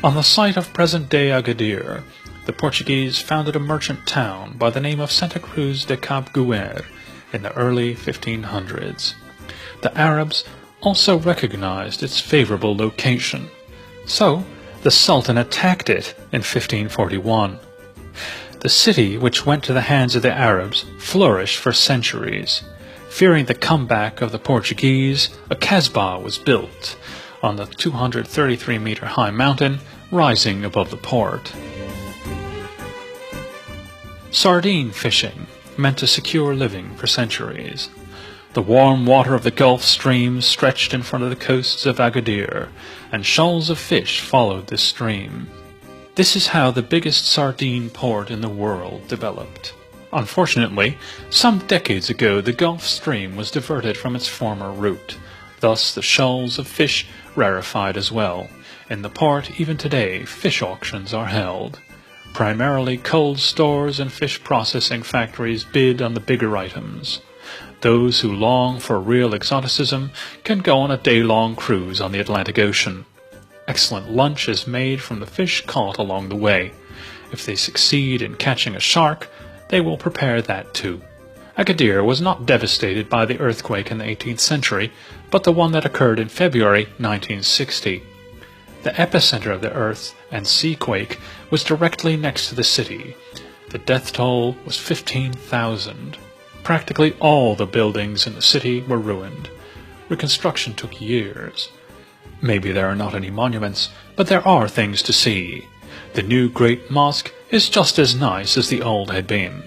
On the site of present-day Agadir, the Portuguese founded a merchant town by the name of Santa Cruz de Cabguer in the early 1500s. The Arabs also recognized its favorable location, so the Sultan attacked it in 1541. The city, which went to the hands of the Arabs, flourished for centuries. Fearing the comeback of the Portuguese, a Kasbah was built on the 233-meter-high mountain rising above the port. Sardine fishing meant a secure living for centuries. The warm water of the Gulf Stream stretched in front of the coasts of Agadir, and shoals of fish followed this stream. This is how the biggest sardine port in the world developed. Unfortunately, some decades ago the Gulf Stream was diverted from its former route. Thus the shoals of fish rarefied as well. In the port, even today, fish auctions are held. Primarily cold stores and fish processing factories bid on the bigger items. Those who long for real exoticism can go on a day-long cruise on the Atlantic Ocean. Excellent lunch is made from the fish caught along the way. If they succeed in catching a shark, they will prepare that too. Agadir was not devastated by the earthquake in the 18th century, but the one that occurred in February 1960. The epicenter of the earth and sea quake was directly next to the city. The death toll was 15,000. Practically all the buildings in the city were ruined. Reconstruction took years. Maybe there are not any monuments, but there are things to see. The new Great Mosque is just as nice as the old had been.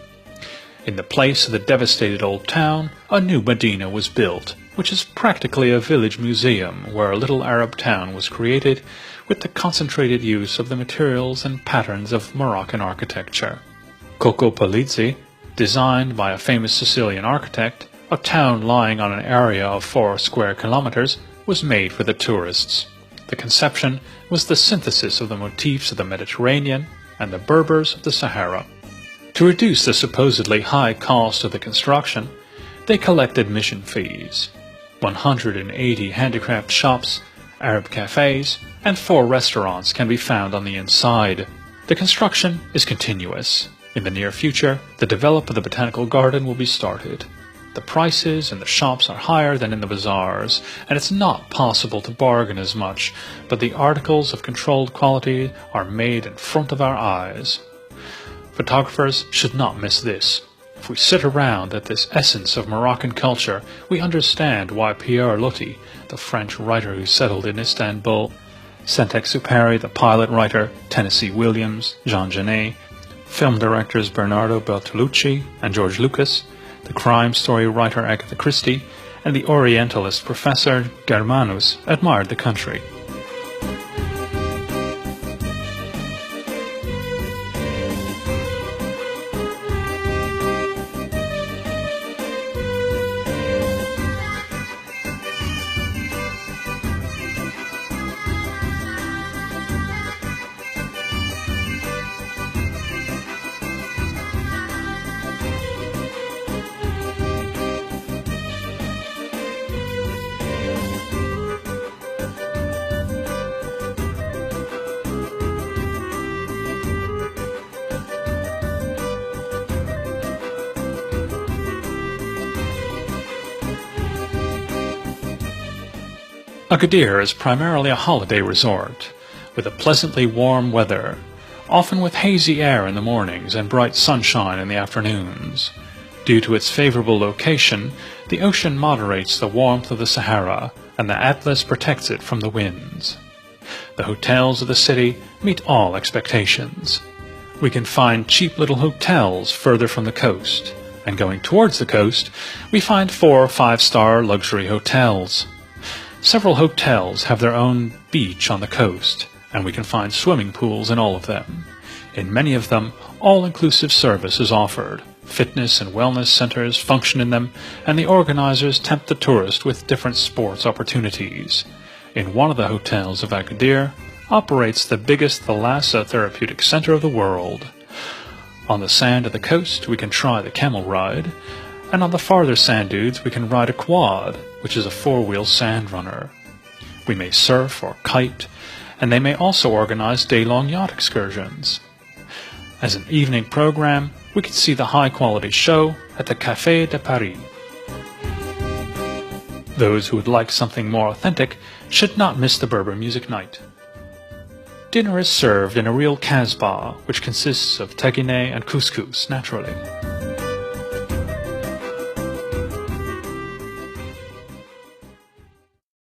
In the place of the devastated old town, a new Medina was built, which is practically a village museum where a little Arab town was created with the concentrated use of the materials and patterns of Moroccan architecture. Coco Palizzi, designed by a famous Sicilian architect, a town lying on an area of 4 square kilometers, was made for the tourists. The conception was the synthesis of the motifs of the Mediterranean and the Berbers of the Sahara. To reduce the supposedly high cost of the construction, they collect admission fees. 180 handicraft shops, Arab cafes, and 4 restaurants can be found on the inside. The construction is continuous. In the near future, the development of the botanical garden will be started. The prices in the shops are higher than in the bazaars, and it's not possible to bargain as much, but the articles of controlled quality are made in front of our eyes. Photographers should not miss this. If we sit around at this essence of Moroccan culture, we understand why Pierre Loti, the French writer who settled in Istanbul, Saint-Exupéry, the pilot writer, Tennessee Williams, Jean Genet, film directors Bernardo Bertolucci and George Lucas, the crime story writer Agatha Christie, and the Orientalist professor Germanus admired the country. Agadir is primarily a holiday resort, with a pleasantly warm weather, often with hazy air in the mornings and bright sunshine in the afternoons. Due to its favorable location, the ocean moderates the warmth of the Sahara, and the Atlas protects it from the winds. The hotels of the city meet all expectations. We can find cheap little hotels further from the coast, and going towards the coast, we find 4 or 5-star luxury hotels. Several hotels have their own beach on the coast, and we can find swimming pools in all of them. In many of them, all-inclusive service is offered. Fitness and wellness centers function in them, and the organizers tempt the tourist with different sports opportunities. In one of the hotels of Agadir operates the biggest thalassa therapeutic center of the world. On the sand of the coast, we can try the camel ride, and on the farther sand dunes we can ride a quad, which is a 4-wheel sand runner. We may surf or kite, and they may also organize day-long yacht excursions. As an evening program, we could see the high-quality show at the Café de Paris. Those who would like something more authentic should not miss the Berber music night. Dinner is served in a real Casbah, which consists of tagine and couscous naturally.